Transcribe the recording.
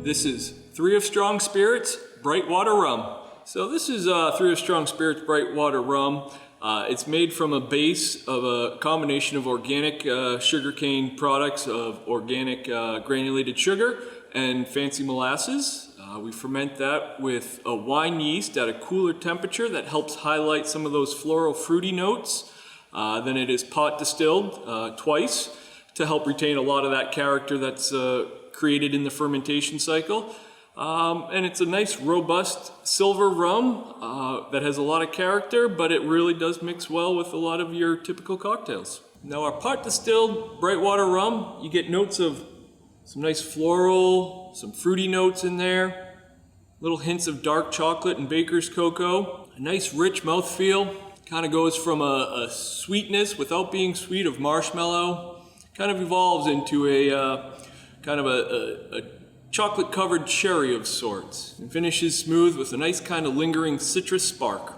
This is 3 of Strong Spirits Brightwater Rum. So this is 3 of Strong Spirits Brightwater Rum. It's made from a base of a combination of organic sugarcane products of organic granulated sugar and fancy molasses. We ferment that with a wine yeast at a cooler temperature that helps highlight some of those floral fruity notes. Then it is pot distilled twice to help retain a lot of that character that's created in the fermentation cycle. And it's a nice robust silver rum that has a lot of character, but it really does mix well with a lot of your typical cocktails. Now our pot distilled Brightwater rum, you get notes of some nice floral, some fruity notes in there, little hints of dark chocolate and baker's cocoa, a nice rich mouthfeel. Kind of goes from a sweetness without being sweet of marshmallow, kind of evolves into a kind of a chocolate covered cherry of sorts, and finishes smooth with a nice kind of lingering citrus spark.